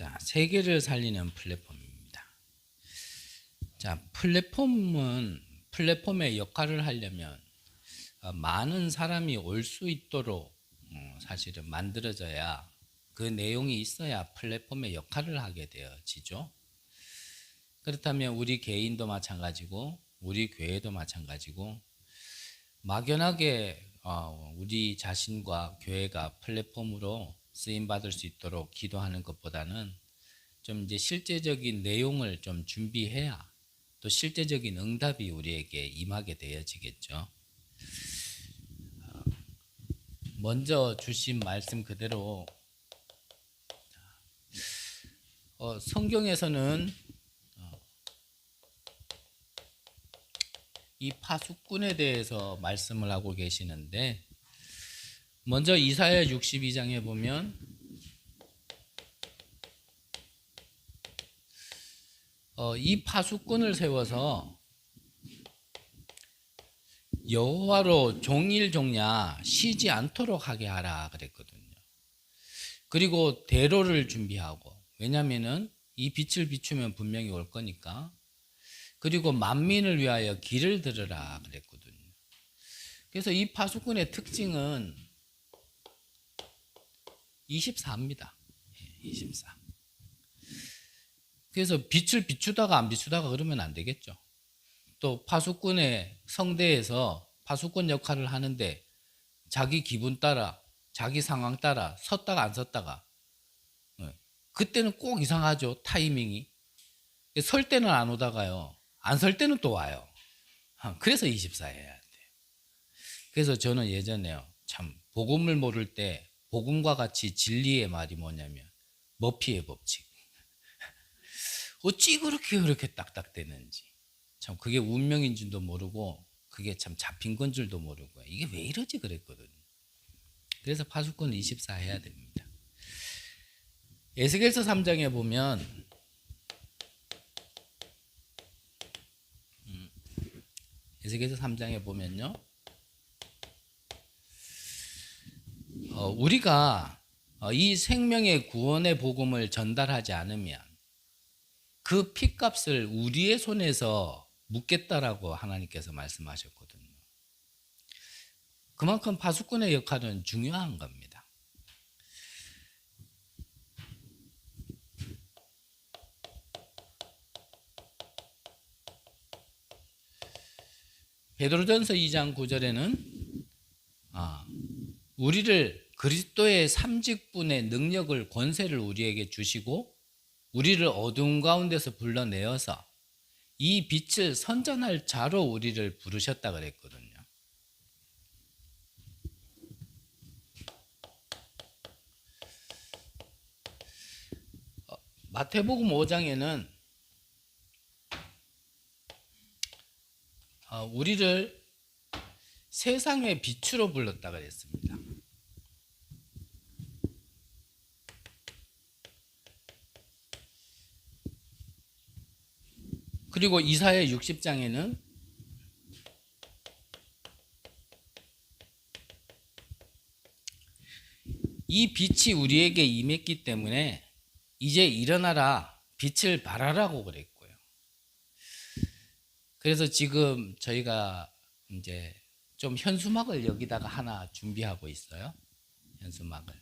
자, 세계를 살리는 플랫폼입니다. 자, 플랫폼의 역할을 하려면 많은 사람이 올 수 있도록 사실은 만들어져야, 그 내용이 있어야 플랫폼의 역할을 하게 되어지죠. 그렇다면 우리 개인도 마찬가지고 우리 교회도 마찬가지고, 막연하게 우리 자신과 교회가 플랫폼으로 쓰임 받을 수 있도록 기도하는 것보다는 좀 이제 실제적인 내용을 좀 준비해야 또 실제적인 응답이 우리에게 임하게 되어지겠죠. 먼저 주신 말씀 그대로 성경에서는 이 파수꾼에 대해서 말씀을 하고 계시는데, 먼저 이사야 62장에 보면 이 파수꾼을 세워서 여호와로 종일종야 쉬지 않도록 하게 하라 그랬거든요. 그리고 대로를 준비하고, 왜냐하면은 이 빛을 비추면 분명히 올 거니까. 그리고 만민을 위하여 길을 들으라 그랬거든요. 그래서 이 파수꾼의 특징은 24입니다. 24. 그래서 빛을 비추다가 안 비추다가 그러면 안 되겠죠. 또 파수꾼의 성대에서 파수꾼 역할을 하는데 자기 기분 따라, 자기 상황 따라 섰다가 안 섰다가, 그때는 꼭 이상하죠. 타이밍이. 설 때는 안 오다가요, 안 설 때는 또 와요. 그래서 24 해야 돼요. 그래서 저는 예전에요, 참 복음을 모를 때 복음과 같이 진리의 말이 뭐냐면 머피의 법칙. 어찌 그렇게 딱딱되는지, 참 그게 운명인 줄도 모르고 그게 참 잡힌 건 줄도 모르고 이게 왜 이러지 그랬거든요. 그래서 파수꾼은 24 해야 됩니다. 에스겔서 3장에 보면 에스겔서 3장에 보면요, 우리가 이 생명의 구원의 복음을 전달하지 않으면 그 핏값을 우리의 손에서 묻겠다라고 하나님께서 말씀하셨거든요. 그만큼 파수꾼의 역할은 중요한 겁니다. 베드로전서 2장 9절에는 우리를 그리스도의 삼직분의 능력을, 권세를 우리에게 주시고 우리를 어두운 가운데서 불러내어서 이 빛을 선전할 자로 우리를 부르셨다 그랬거든요. 마태복음 5장에는 우리를 세상의 빛으로 불렀다 그랬습니다. 그리고 이사야 60장에는 이 빛이 우리에게 임했기 때문에 이제 일어나라, 빛을 발하라고 그랬고요. 그래서 지금 저희가 이제 좀 현수막을 여기다가 하나 준비하고 있어요. 현수막을.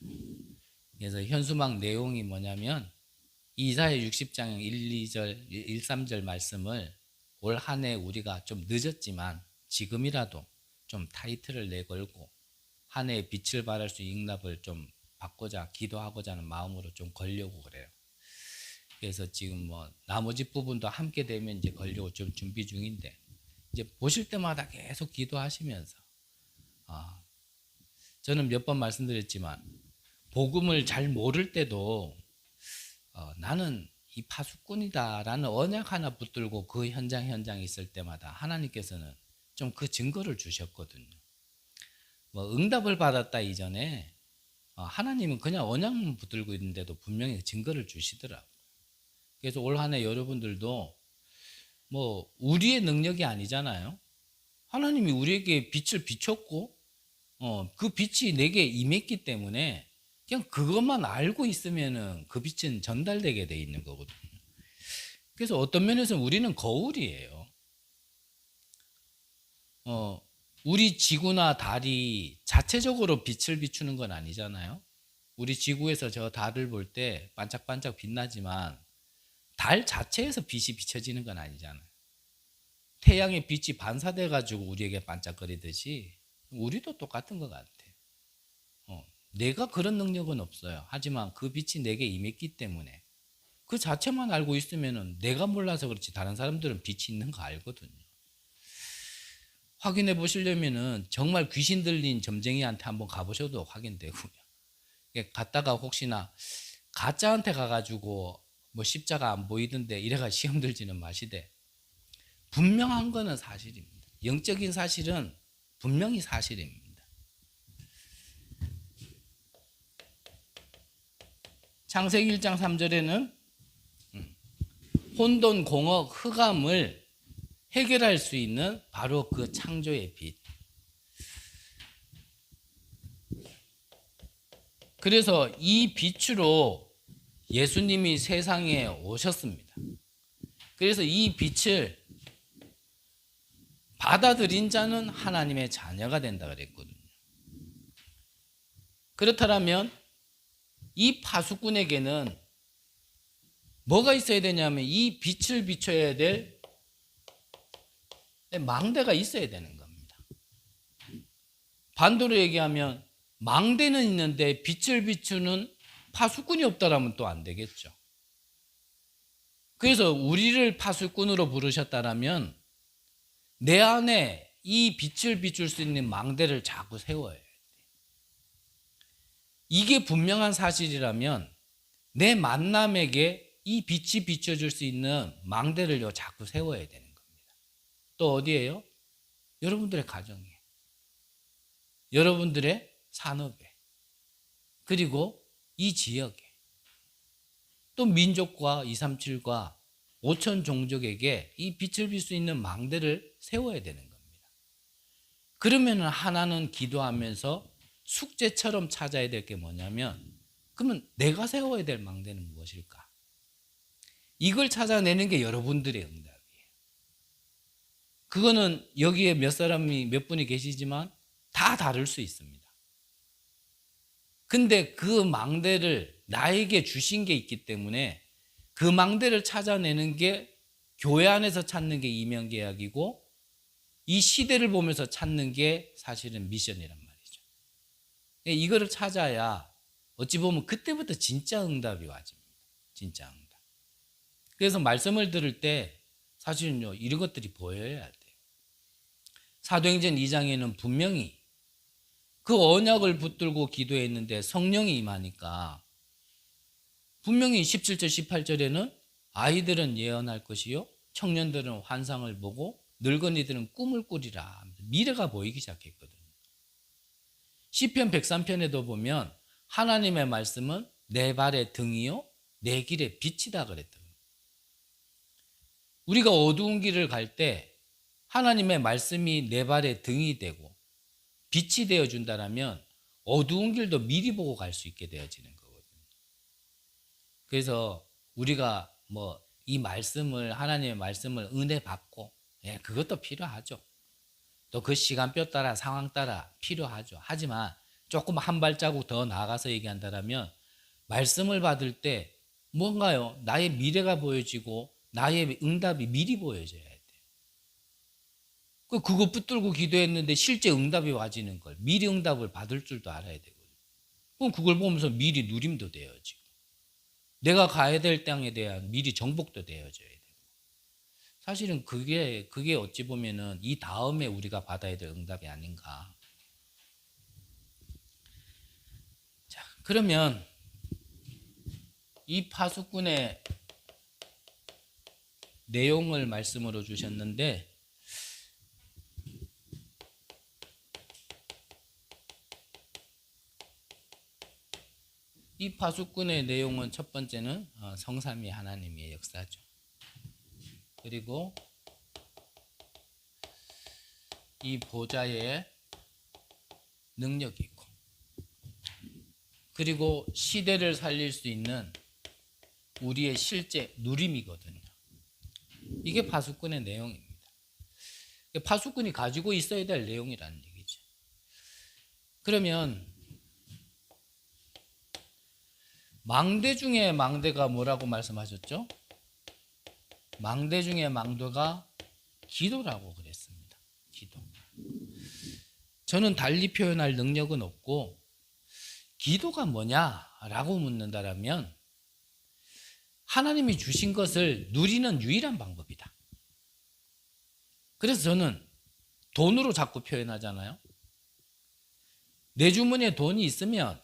그래서 현수막 내용이 뭐냐면 이사야 60장 1, 2절, 1, 3절 말씀을 올 한 해 우리가 좀 늦었지만 지금이라도 좀 타이틀을 내걸고 한 해에 빛을 발할 수 있는 응답을 좀 받고자, 기도하고자 하는 마음으로 좀 걸려고 그래요. 그래서 지금 뭐 나머지 부분도 함께 되면 이제 걸려고 좀 준비 중인데, 이제 보실 때마다 계속 기도하시면서, 저는 몇 번 말씀드렸지만 복음을 잘 모를 때도 나는 이 파수꾼이다라는 언약 하나 붙들고 그 현장에 있을 때마다 하나님께서는 좀 그 증거를 주셨거든요. 뭐 응답을 받았다 이전에 하나님은 그냥 언약만 붙들고 있는데도 분명히 증거를 주시더라고요. 그래서 올 한 해 여러분들도 뭐 우리의 능력이 아니잖아요. 하나님이 우리에게 빛을 비췄고 그 빛이 내게 임했기 때문에 그냥 그것만 알고 있으면은 그 빛은 전달되게 돼 있는 거거든요. 그래서 어떤 면에서는 우리는 거울이에요. 우리 지구나 달이 자체적으로 빛을 비추는 건 아니잖아요. 우리 지구에서 저 달을 볼 때 반짝반짝 빛나지만 달 자체에서 빛이 비춰지는 건 아니잖아요. 태양의 빛이 반사돼 가지고 우리에게 반짝거리듯이 우리도 똑같은 것 같아요. 내가 그런 능력은 없어요. 하지만 그 빛이 내게 임했기 때문에 그 자체만 알고 있으면 내가 몰라서 그렇지 다른 사람들은 빛이 있는 거 알거든요. 확인해 보시려면은 정말 귀신 들린 점쟁이한테 한번 가보셔도 확인되고요. 갔다가 혹시나 가짜한테 가가지고 뭐 십자가 안 보이던데 이래가 시험 들지는 마시되, 분명한 거는 사실입니다. 영적인 사실은 분명히 사실입니다. 창세기 1장 3절에는 혼돈, 공허, 흑암을 해결할 수 있는 바로 그 창조의 빛. 그래서 이 빛으로 예수님이 세상에 오셨습니다. 그래서 이 빛을 받아들인 자는 하나님의 자녀가 된다 그랬거든요. 그렇다면 이 파수꾼에게는 뭐가 있어야 되냐면 이 빛을 비춰야 될 망대가 있어야 되는 겁니다. 반대로 얘기하면 망대는 있는데 빛을 비추는 파수꾼이 없다라면 또 안 되겠죠. 그래서 우리를 파수꾼으로 부르셨다라면 내 안에 이 빛을 비출 수 있는 망대를 자꾸 세워야 돼. 이게 분명한 사실이라면 내 만남에게 이 빛이 비춰줄 수 있는 망대를 자꾸 세워야 되는 겁니다. 또 어디예요? 여러분들의 가정에, 여러분들의 산업에, 그리고 이 지역에, 또 민족과 237과 5천 종족에게 이 빛을 빌 수 있는 망대를 세워야 되는 겁니다. 그러면 하나는 기도하면서 숙제처럼 찾아야 될 게 뭐냐면, 그러면 내가 세워야 될 망대는 무엇일까? 이걸 찾아내는 게 여러분들의 응답이에요. 그거는 여기에 몇 분이 계시지만 다 다를 수 있습니다. 근데 그 망대를 나에게 주신 게 있기 때문에 그 망대를 찾아내는 게 교회 안에서 찾는 게 이면계약이고, 이 시대를 보면서 찾는 게 사실은 미션이란 말이죠. 이거를 찾아야 어찌 보면 그때부터 진짜 응답이 와집니다. 진짜 응답. 그래서 말씀을 들을 때 사실은요, 이런 것들이 보여야 돼요. 사도행전 2장에는 분명히 그 언약을 붙들고 기도했는데 성령이 임하니까 분명히 17절 18절에는 아이들은 예언할 것이요 청년들은 환상을 보고 늙은이들은 꿈을 꾸리라, 미래가 보이기 시작했거든요. 시편 103편에도 보면 하나님의 말씀은 내 발의 등이요 내 길의 빛이다 그랬더라고요. 우리가 어두운 길을 갈 때 하나님의 말씀이 내 발의 등이 되고 빛이 되어준다면 어두운 길도 미리 보고 갈 수 있게 되어지는 거거든요. 그래서 우리가 이 말씀을, 하나님의 말씀을 은혜 받고, 그것도 필요하죠. 또 그 시간표 따라 상황 따라 필요하죠. 하지만 조금 한 발자국 더 나아가서 얘기한다면 말씀을 받을 때 뭔가요? 나의 미래가 보여지고 나의 응답이 미리 보여져야 돼요. 그거 붙들고 기도했는데 실제 응답이 와지는 걸 미리 응답을 받을 줄도 알아야 되거든요. 그럼 그걸 보면서 미리 누림도 되어지고 내가 가야 될 땅에 대한 미리 정복도 되어져야 되고, 사실은 그게 어찌 보면은 이 다음에 우리가 받아야 될 응답이 아닌가. 자, 그러면 이 파수꾼의 내용을 말씀으로 주셨는데, 이 파수꾼의 내용은 첫 번째는 성삼위 하나님의 역사죠. 그리고 이 보좌에 능력이 있고, 그리고 시대를 살릴 수 있는 우리의 실제 누림이거든요. 이게 파수꾼의 내용입니다. 파수꾼이 가지고 있어야 될 내용이라는 얘기죠. 그러면 망대 중에 망대가 뭐라고 말씀하셨죠? 망대 중에 망대가 기도라고 그랬습니다. 기도. 저는 달리 표현할 능력은 없고 기도가 뭐냐라고 묻는다라면 하나님이 주신 것을 누리는 유일한 방법이다. 그래서 저는 돈으로 자꾸 표현하잖아요. 내 주머니에 돈이 있으면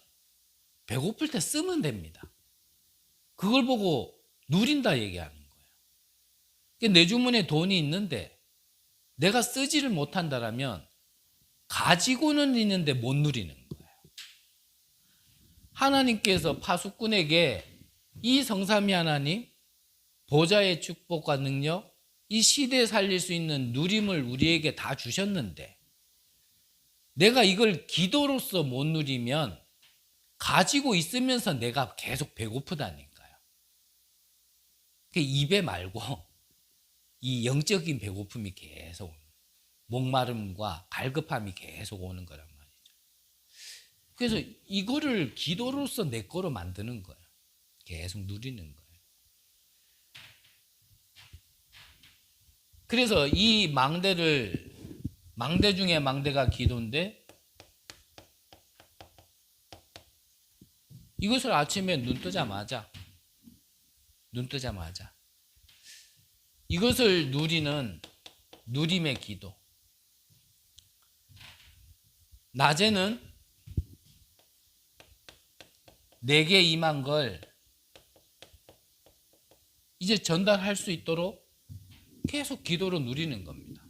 배고플 때 쓰면 됩니다. 그걸 보고 누린다 얘기하는 거예요. 내 주머니에 돈이 있는데 내가 쓰지를 못한다라면 가지고는 있는데 못 누리는 거예요. 하나님께서 파수꾼에게 이 성삼위 하나님, 보좌의 축복과 능력, 이 시대에 살릴 수 있는 누림을 우리에게 다 주셨는데 내가 이걸 기도로서 못 누리면 가지고 있으면서 내가 계속 배고프다니까요. 입에 말고 이 영적인 배고픔이 계속 목마름과 갈급함이 계속 오는 거란 말이죠. 그래서 이거를 기도로서 내 거로 만드는 거예요. 계속 누리는 거예요. 그래서 이 망대 중에 망대가 기도인데 이것을 아침에 눈 뜨자마자 이것을 누리는 누림의 기도. 낮에는 내게 임한 걸 이제 전달할 수 있도록 계속 기도로 누리는 겁니다.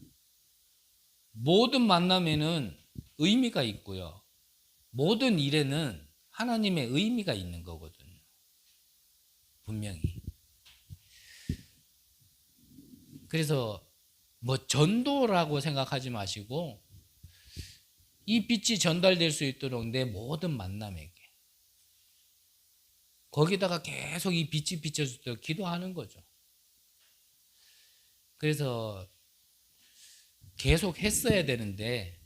모든 만남에는 의미가 있고요. 모든 일에는 하나님의 의미가 있는 거거든요. 분명히. 그래서 뭐 전도라고 생각하지 마시고 이 빛이 전달될 수 있도록 내 모든 만남에게 거기다가 계속 이 빛이 비춰줄 때 기도하는 거죠. 그래서 계속 했어야 되는데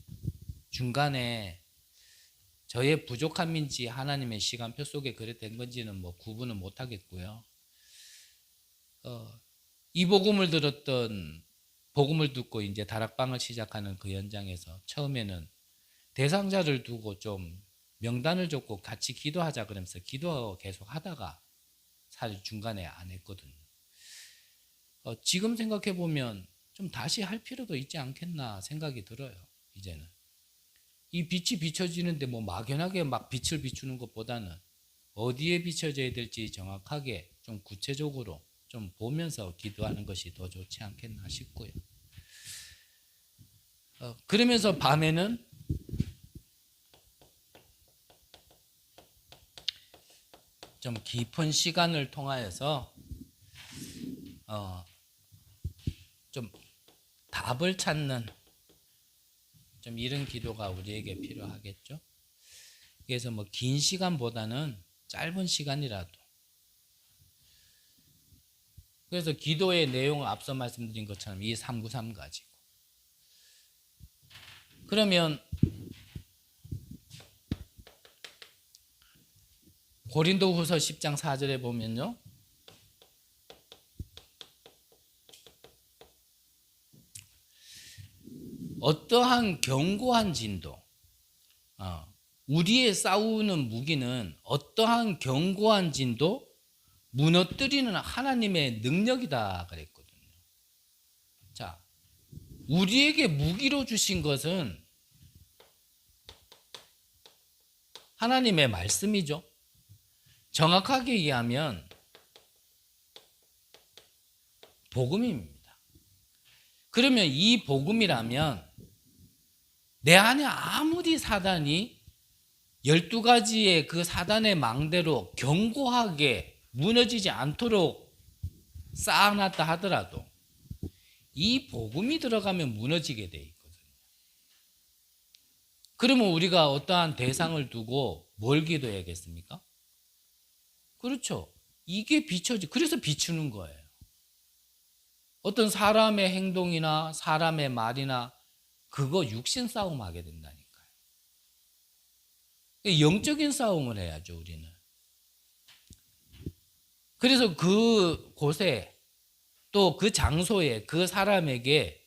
중간에 저의 부족함인지 하나님의 시간표 속에 그래 된 건지는 뭐 구분은 못 하겠고요. 이 복음을 듣고 이제 다락방을 시작하는 그 현장에서 처음에는 대상자를 두고 좀 명단을 줬고 같이 기도하자 그러면서 기도 계속 하다가 사실 중간에 안 했거든요. 지금 생각해 보면 좀 다시 할 필요도 있지 않겠나 생각이 들어요. 이제는 이 빛이 비춰지는데 뭐 막연하게 막 빛을 비추는 것보다는 어디에 비춰져야 될지 정확하게 좀 구체적으로 좀 보면서 기도하는 것이 더 좋지 않겠나 싶고요. 그러면서 밤에는 좀 깊은 시간을 통하여서 좀 답을 찾는 좀 이런 기도가 우리에게 필요하겠죠. 그래서 뭐 긴 시간보다는 짧은 시간이라도. 그래서 기도의 내용을 앞서 말씀드린 것처럼 이 393 가지고. 그러면 고린도후서 10장 4절에 보면요. 어떠한 견고한 진도, 우리의 싸우는 무기는 어떠한 견고한 진도 무너뜨리는 하나님의 능력이다 그랬거든요. 자, 우리에게 무기로 주신 것은 하나님의 말씀이죠. 정확하게 얘기하면 복음입니다. 그러면 이 복음이라면 내 안에 아무리 사단이 12가지의 그 사단의 망대로 견고하게 무너지지 않도록 쌓아놨다 하더라도 이 복음이 들어가면 무너지게 돼 있거든요. 그러면 우리가 어떠한 대상을 두고 뭘 기도해야겠습니까? 그렇죠. 이게 비춰지. 그래서 비추는 거예요. 어떤 사람의 행동이나 사람의 말이나 그거 육신 싸움 하게 된다니까요. 영적인 싸움을 해야죠, 우리는. 그래서 그 곳에 또 그 장소에 그 사람에게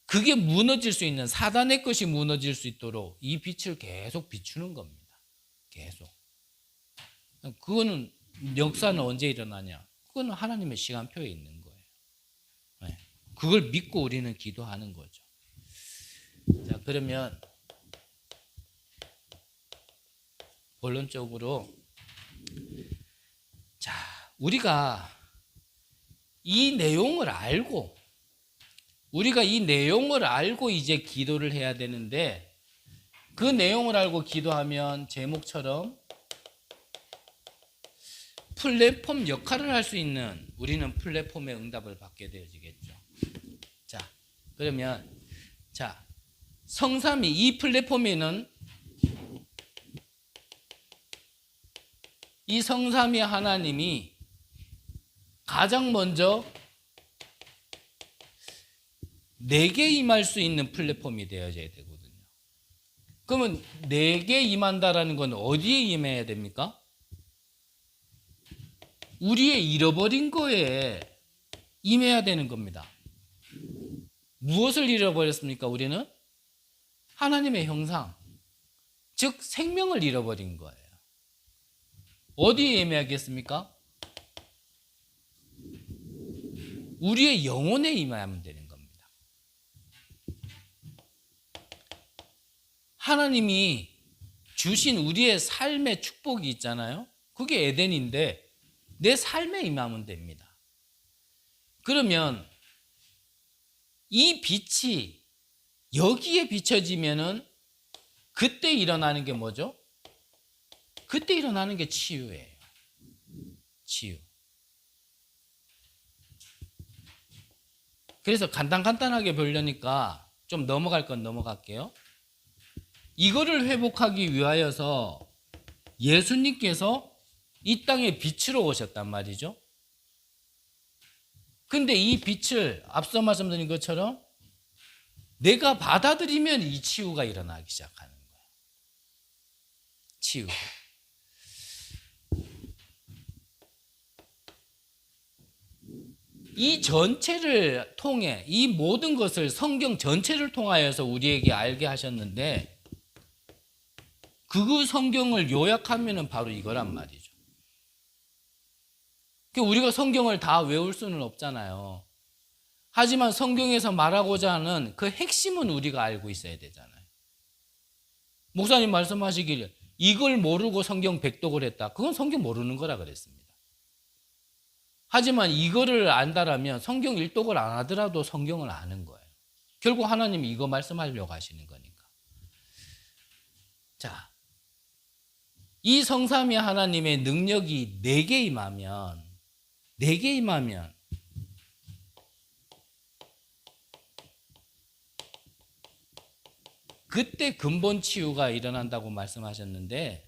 그게 무너질 수 있는 사단의 것이 무너질 수 있도록 이 빛을 계속 비추는 겁니다. 계속. 그거는 역사는 언제 일어나냐? 그거는 하나님의 시간표에 있는 거예요. 네. 그걸 믿고 우리는 기도하는 거죠. 자, 그러면 본론적으로 자, 우리가 이 내용을 알고 이제 기도를 해야 되는데 그 내용을 알고 기도하면 제목처럼 플랫폼 역할을 할 수 있는 우리는 플랫폼의 응답을 받게 되어지겠죠. 자, 그러면 자, 성삼위 이 플랫폼에는 이 성삼위 하나님이 가장 먼저 내게 임할 수 있는 플랫폼이 되어져야 되거든요. 그러면 내게 임한다라는 건 어디에 임해야 됩니까? 우리의 잃어버린 거에 임해야 되는 겁니다. 무엇을 잃어버렸습니까? 우리는 하나님의 형상, 즉 생명을 잃어버린 거예요. 어디에 임해야겠습니까? 우리의 영혼에 임하면 되는 겁니다. 하나님이 주신 우리의 삶의 축복이 있잖아요. 그게 에덴인데 내 삶에 임하면 됩니다. 그러면 이 빛이 여기에 비춰지면은 그때 일어나는 게 뭐죠? 그때 일어나는 게 치유예요. 치유. 그래서 간단하게 보려니까 좀 넘어갈 건 넘어갈게요. 이거를 회복하기 위하여서 예수님께서 이 땅에 빛으로 오셨단 말이죠. 근데 이 빛을 앞서 말씀드린 것처럼 내가 받아들이면 이 치유가 일어나기 시작하는 거예요. 치유. 이 전체를 통해 이 모든 것을 성경 전체를 통하여서 우리에게 알게 하셨는데 그 성경을 요약하면 바로 이거란 말이죠. 우리가 성경을 다 외울 수는 없잖아요. 하지만 성경에서 말하고자 하는 그 핵심은 우리가 알고 있어야 되잖아요. 목사님 말씀하시길 이걸 모르고 성경 백독을 했다. 그건 성경 모르는 거라 그랬습니다. 하지만 이거를 안다라면 성경 일독을 안 하더라도 성경을 아는 거예요. 결국 하나님이 이거 말씀하려고 하시는 거니까. 자, 이 성삼위 하나님의 능력이 내게 임하면 그때 근본 치유가 일어난다고 말씀하셨는데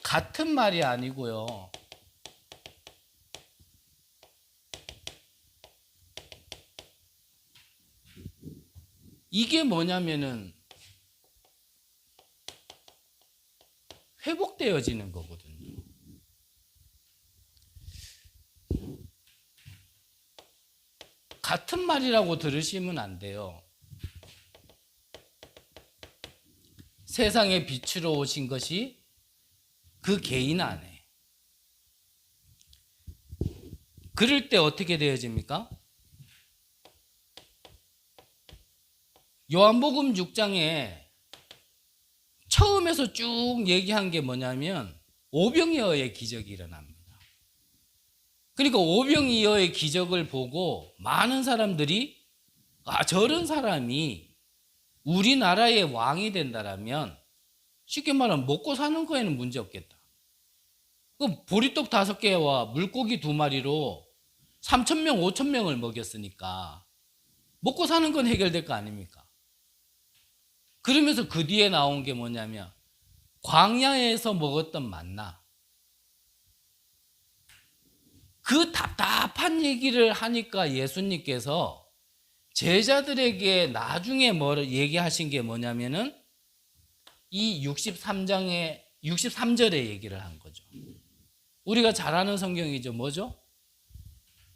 같은 말이 아니고요. 이게 뭐냐면은 회복되어지는 거거든요. 같은 말이라고 들으시면 안 돼요. 세상에 빛으로 오신 것이 그 개인 안에. 그럴 때 어떻게 되어집니까? 요한복음 6장에 처음에서 쭉 얘기한 게 뭐냐면 오병이어의 기적이 일어납니다. 그러니까 오병이어의 기적을 보고 많은 사람들이 저런 사람이 우리나라의 왕이 된다라면 쉽게 말하면 먹고 사는 거에는 문제 없겠다. 그 보리떡 5개와 물고기 2마리로 3,000명, 5,000명을 먹였으니까 먹고 사는 건 해결될 거 아닙니까? 그러면서 그 뒤에 나온 게 뭐냐면 광야에서 먹었던 만나. 그 답답한 얘기를 하니까 예수님께서 제자들에게 나중에 얘기하신 게 뭐냐면은 이 63절에 얘기를 한 거죠. 우리가 잘 아는 성경이죠. 뭐죠?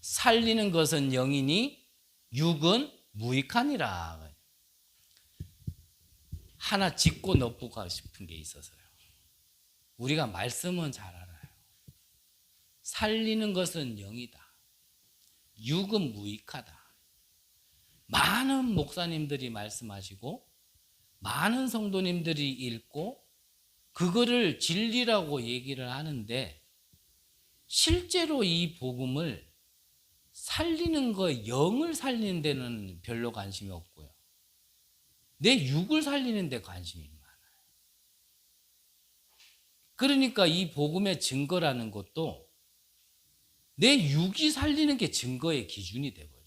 살리는 것은 영이니 육은 무익하니라. 하나 짚고 넣고 싶은 게 있어서요. 우리가 말씀은 잘 알아요. 살리는 것은 영이다. 육은 무익하다. 많은 목사님들이 말씀하시고 많은 성도님들이 읽고 그거를 진리라고 얘기를 하는데 실제로 이 복음을 살리는 거, 영을 살리는 데는 별로 관심이 없고요. 내 육을 살리는 데 관심이 많아요. 그러니까 이 복음의 증거라는 것도 내 육이 살리는 게 증거의 기준이 되버려요.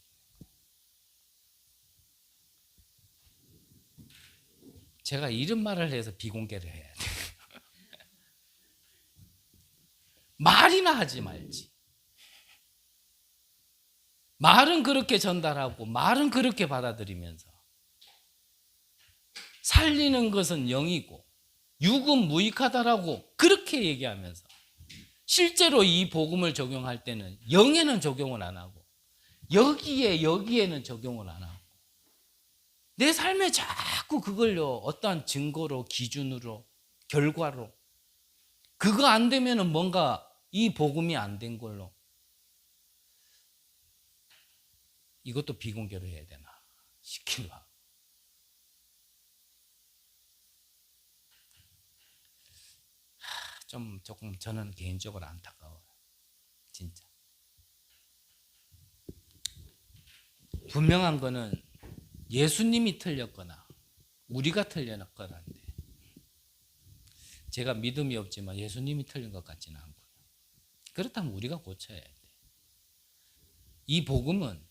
제가 이런 말을 해서 비공개를 해야 돼요. 말이나 하지 말지. 말은 그렇게 전달하고 말은 그렇게 받아들이면서 살리는 것은 영이고 육은 무익하다라고 그렇게 얘기하면서 실제로 이 복음을 적용할 때는 영에는 적용을 안 하고 여기에는 적용을 안 하고 내 삶에 자꾸 그걸요 어떠한 증거로 기준으로 결과로 그거 안 되면은 뭔가 이 복음이 안 된 걸로 이것도 비공개로 해야 되나 싶기도 하고 조금 저는 개인적으로 안타까워요. 진짜. 분명한 거는 예수님이 틀렸거나 우리가 틀렸거나인데 제가 믿음이 없지만 예수님이 틀린 것 같지는 않고요. 그렇다면 우리가 고쳐야 돼. 이 복음은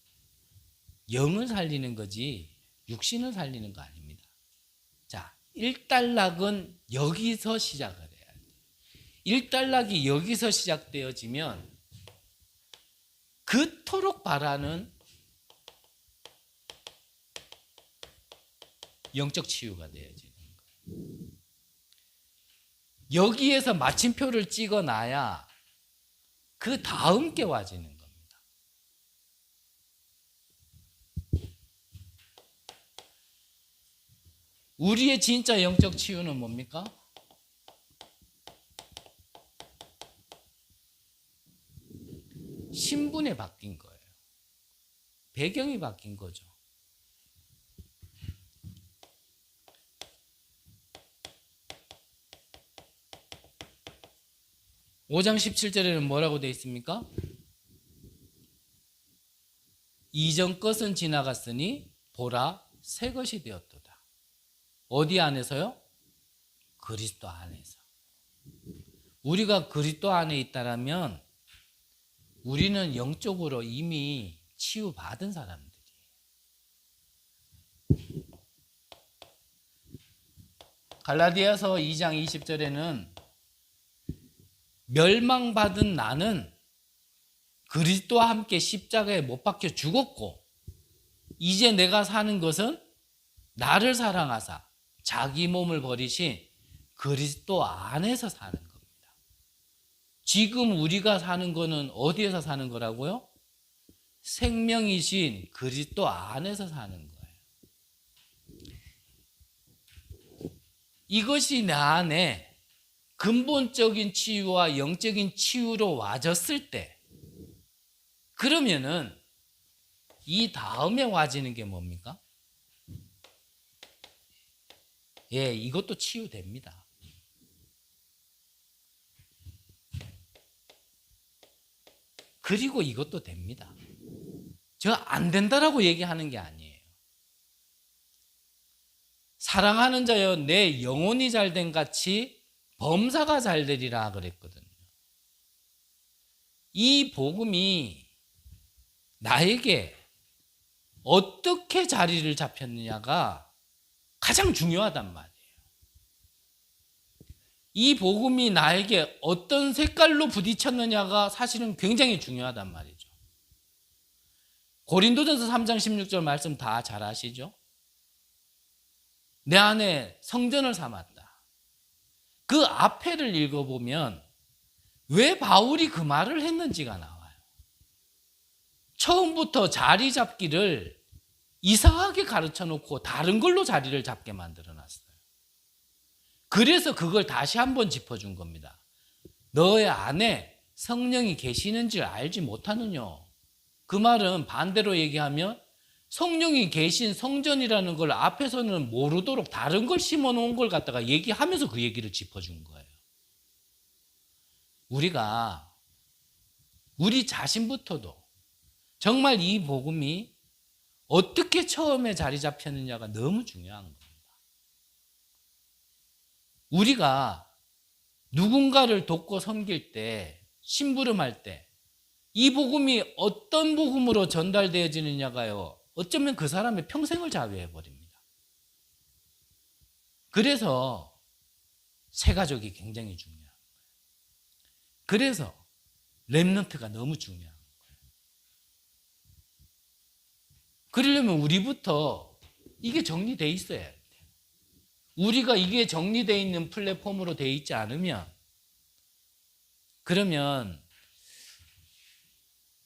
영을 살리는 거지 육신을 살리는 거 아닙니다. 자, 일단락은 여기서 시작을 해야 돼. 일단락이 여기서 시작되어지면 그토록 바라는 영적 치유가 되어지는 거예요. 여기에서 마침표를 찍어놔야 그 다음 게 와지는 겁니다. 우리의 진짜 영적 치유는 뭡니까? 신분이 바뀐 거예요. 배경이 바뀐 거죠. (5장 17절에는) 뭐라고 되어 있습니까? 이전 것은 지나갔으니 보라 새 것이 되었도다. 어디 안에서요? 그리스도 안에서. 우리가 그리스도 안에 있다라면 우리는 영적으로 이미 치유받은 사람들이에요. 갈라디아서 2장 20절에는 멸망받은 나는 그리스도와 함께 십자가에 못 박혀 죽었고 이제 내가 사는 것은 나를 사랑하사 자기 몸을 버리신 그리스도 안에서 사는 겁니다. 지금 우리가 사는 거는 어디에서 사는 거라고요? 생명이신 그리스도 안에서 사는 거예요. 이것이 내 안에 근본적인 치유와 영적인 치유로 와졌을 때 그러면은 이 다음에 와지는 게 뭡니까? 예, 이것도 치유됩니다. 그리고 이것도 됩니다. 제가 안 된다라고 얘기하는 게 아니에요. 사랑하는 자여 내 영혼이 잘된 같이 범사가 잘 되리라 그랬거든요. 이 복음이 나에게 어떻게 자리를 잡혔느냐가 가장 중요하단 말이에요. 이 복음이 나에게 어떤 색깔로 부딪혔느냐가 사실은 굉장히 중요하단 말이죠. 고린도전서 3장 16절 말씀 다 잘 아시죠? 내 안에 성전을 삼았다. 그 앞에를 읽어보면 왜 바울이 그 말을 했는지가 나와요. 처음부터 자리 잡기를 이상하게 가르쳐 놓고 다른 걸로 자리를 잡게 만들어 놨어요. 그래서 그걸 다시 한번 짚어준 겁니다. 너의 안에 성령이 계시는 줄 알지 못하느냐. 그 말은 반대로 얘기하면 성령이 계신 성전이라는 걸 앞에서는 모르도록 다른 걸 심어 놓은 걸 갖다가 얘기하면서 그 얘기를 짚어준 거예요. 우리가 우리 자신부터도 정말 이 복음이 어떻게 처음에 자리 잡혔느냐가 너무 중요한 겁니다. 우리가 누군가를 돕고 섬길 때, 심부름할 때 이 복음이 어떤 복음으로 전달되어지느냐가요, 어쩌면 그 사람의 평생을 좌우해버립니다. 그래서 새가족이 굉장히 중요한 거예요. 그래서 렘넌트가 너무 중요한 거예요. 그러려면 우리부터 이게 정리되어 있어야 돼요. 우리가 이게 정리되어 있는 플랫폼으로 되어 있지 않으면, 그러면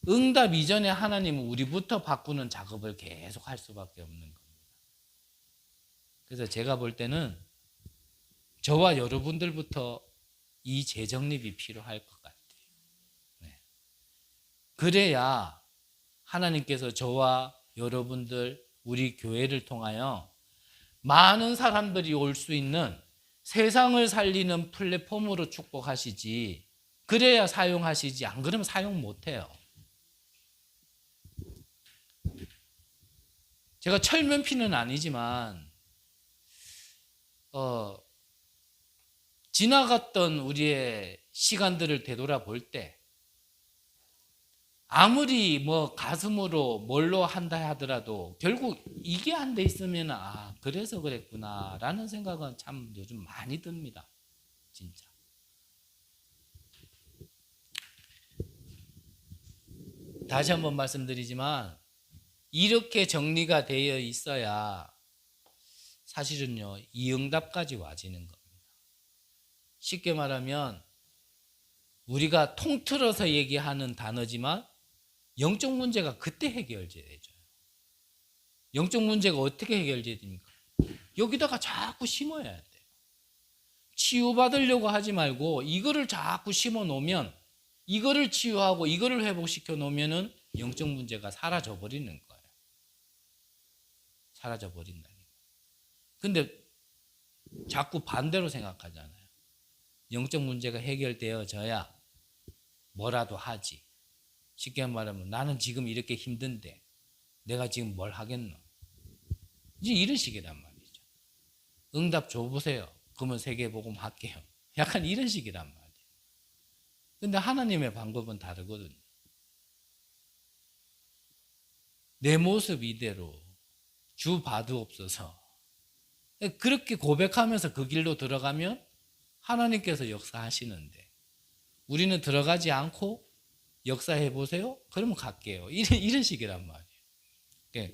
응답 이전에 하나님은 우리부터 바꾸는 작업을 계속 할 수밖에 없는 겁니다. 그래서 제가 볼 때는 저와 여러분들부터 이 재정립이 필요할 것 같아요. 네. 그래야 하나님께서 저와 여러분들, 우리 교회를 통하여 많은 사람들이 올 수 있는 세상을 살리는 플랫폼으로 축복하시지, 그래야 사용하시지, 안 그러면 사용 못해요. 제가 철면피는 아니지만 지나갔던 우리의 시간들을 되돌아볼 때 아무리 뭐 가슴으로 뭘로 한다 하더라도 결국 이게 안 돼 있으면 그래서 그랬구나 라는 생각은 참 요즘 많이 듭니다. 진짜. 다시 한번 말씀드리지만 이렇게 정리가 되어 있어야 사실은요, 이 응답까지 와지는 겁니다. 쉽게 말하면 우리가 통틀어서 얘기하는 단어지만 영적 문제가 그때 해결돼져요. 영적 문제가 어떻게 해결됩니까? 여기다가 자꾸 심어야 돼요. 치유받으려고 하지 말고 이거를 자꾸 심어 놓으면, 이거를 치유하고 이거를 회복시켜 놓으면은 영적 문제가 사라져 버리는 거예요. 사라져 버린다니까. 근데 자꾸 반대로 생각하잖아요. 영적 문제가 해결되어져야 뭐라도 하지. 쉽게 말하면 나는 지금 이렇게 힘든데 내가 지금 뭘 하겠노? 이제 이런 식이란 말이죠. 응답 줘보세요. 그러면 세계복음 할게요. 약간 이런 식이란 말이에요. 근데 하나님의 방법은 다르거든요. 내 모습 이대로 주 봐두옵소서. 그렇게 고백하면서 그 길로 들어가면 하나님께서 역사하시는데, 우리는 들어가지 않고 역사해 보세요? 그러면 갈게요. 이런 식이란 말이에요.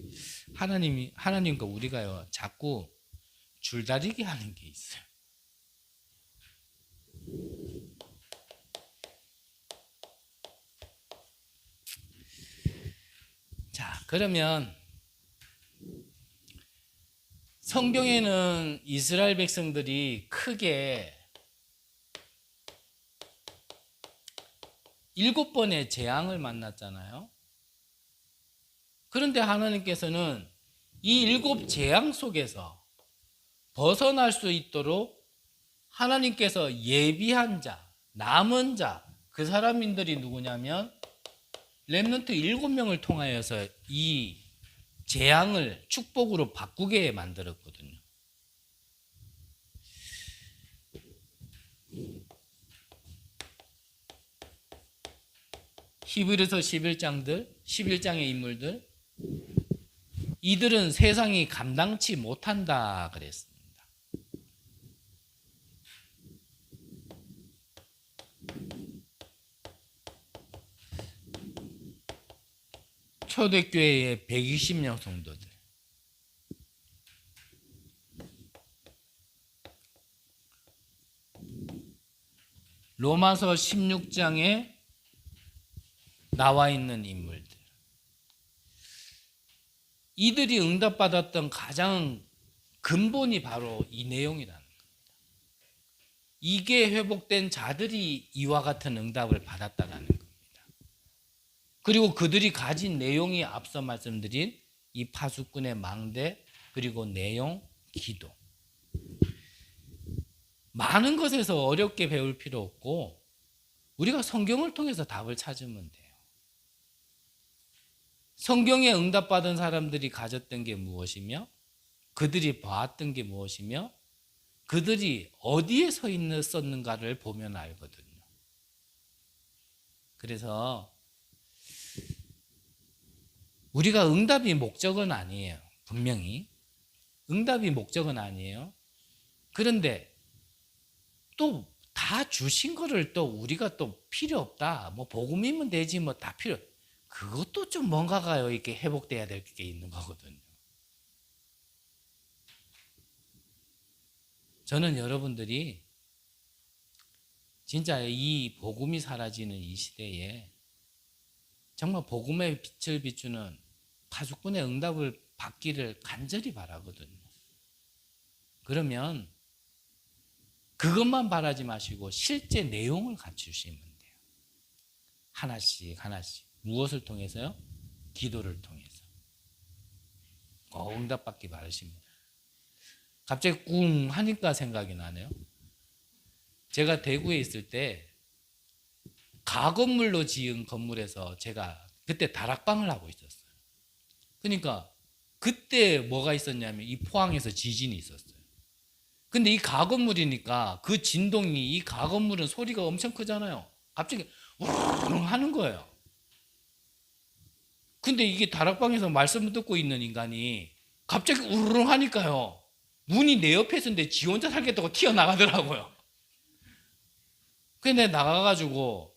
하나님과 우리가요, 자꾸 줄다리기 하는 게 있어요. 자, 그러면 성경에는 이스라엘 백성들이 크게 7번의 재앙을 만났잖아요. 그런데 하나님께서는 이 7 재앙 속에서 벗어날 수 있도록 하나님께서 예비한 자, 남은 자, 그 사람들이 누구냐면 렘넌트 7명을 통하여서 이 재앙을 축복으로 바꾸게 만들었거든요. 히브리서 11장의 인물들, 이들은 세상이 감당치 못한다 그랬습니다. 초대교회의 120명 성도들, 로마서 16장에 나와 있는 인물들, 이들이 응답받았던 가장 근본이 바로 이 내용이라는 겁니다. 이게 회복된 자들이 이와 같은 응답을 받았다는 겁니다. 그리고 그들이 가진 내용이 앞서 말씀드린 이 파수꾼의 망대, 그리고 내용, 기도. 많은 것에서 어렵게 배울 필요 없고 우리가 성경을 통해서 답을 찾으면 돼요. 성경에 응답받은 사람들이 가졌던 게 무엇이며, 그들이 봐왔던 게 무엇이며, 그들이 어디에 서 있었는가를 보면 알거든요. 그래서 우리가 응답이 목적은 아니에요. 분명히 응답이 목적은 아니에요. 그런데 또 다 주신 거를 또 우리가 또 필요 없다, 뭐 복음이면 되지 뭐 다 필요, 그것도 좀 뭔가가 이렇게 회복돼야 될 게 있는 거거든요. 저는 여러분들이 진짜 이 복음이 사라지는 이 시대에 정말 복음의 빛을 비추는 파수꾼의 응답을 받기를 간절히 바라거든요. 그러면 그것만 바라지 마시고 실제 내용을 갖추시면 돼요. 하나씩 하나씩. 무엇을 통해서요? 기도를 통해서. 응답받기 바라십니다. 갑자기 꿍 하니까 생각이 나네요. 제가 대구에 있을 때 가건물로 지은 건물에서 제가 그때 다락방을 하고 있었어요. 그러니까 그때 뭐가 있었냐면 이 포항에서 지진이 있었어요. 근데 이 가건물이니까 그 진동이, 이 가건물은 소리가 엄청 크잖아요. 갑자기 우르르 하는 거예요. 근데 이게 다락방에서 말씀을 듣고 있는 인간이 갑자기 우르르 하니까요, 문이 내 옆에 있었는데 지 혼자 살겠다고 튀어나가더라고요. 근데 나가가지고,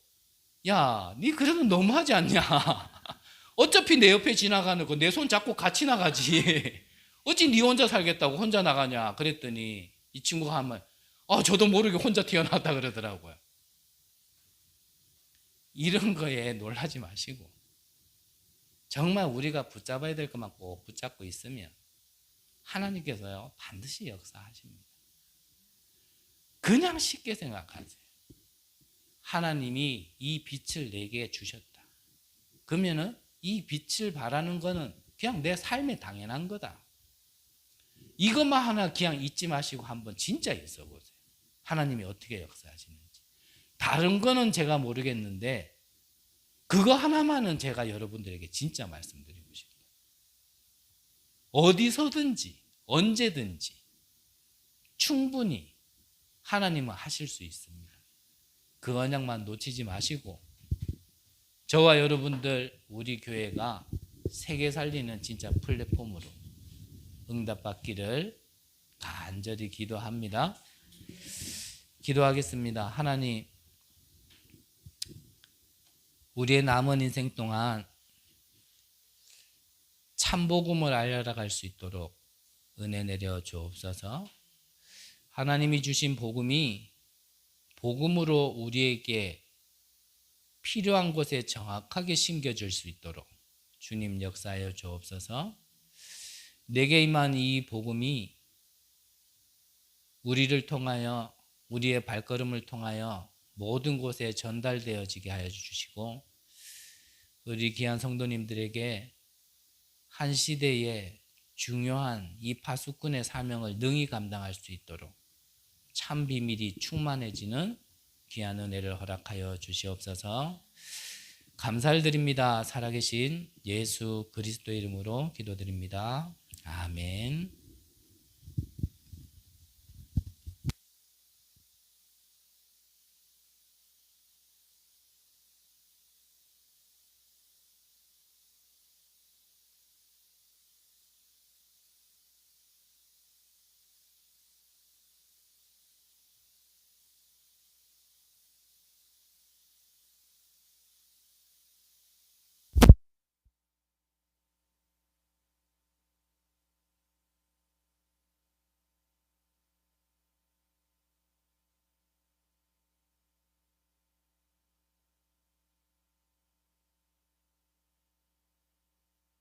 야, 니 그래도 너무하지 않냐? 어차피 내 옆에 지나가는 거 내 손 잡고 같이 나가지. 어찌 니 혼자 살겠다고 혼자 나가냐? 그랬더니 이 친구가 하면 저도 모르게 혼자 튀어나왔다 그러더라고요. 이런 거에 놀라지 마시고 정말 우리가 붙잡아야 될 것만 꼭 붙잡고 있으면 하나님께서요 반드시 역사하십니다. 그냥 쉽게 생각하세요. 하나님이 이 빛을 내게 주셨다. 그러면은 이 빛을 바라는 거는 그냥 내 삶에 당연한 거다. 이것만 하나 그냥 잊지 마시고 한번 진짜 있어 보세요. 하나님이 어떻게 역사하시는지. 다른 거는 제가 모르겠는데 그거 하나만은 제가 여러분들에게 진짜 말씀드리고 싶어요. 어디서든지 언제든지 충분히 하나님은 하실 수 있습니다. 그 언약만 놓치지 마시고 저와 여러분들 우리 교회가 세계 살리는 진짜 플랫폼으로 응답받기를 간절히 기도합니다. 기도하겠습니다. 하나님, 우리의 남은 인생 동안 참복음을 알려나갈 수 있도록 은혜 내려 주옵소서. 하나님이 주신 복음이 복음으로 우리에게 필요한 곳에 정확하게 심겨줄 수 있도록 주님 역사하여 주옵소서. 내게 임한 이 복음이 우리를 통하여, 우리의 발걸음을 통하여 모든 곳에 전달되어지게 하여 주시고 우리 귀한 성도님들에게 한 시대에 중요한 이 파수꾼의 사명을 능히 감당할 수 있도록 참 비밀이 충만해지는 귀한 은혜를 허락하여 주시옵소서. 감사를 드립니다. 살아계신 예수 그리스도의 이름으로 기도드립니다. 아멘.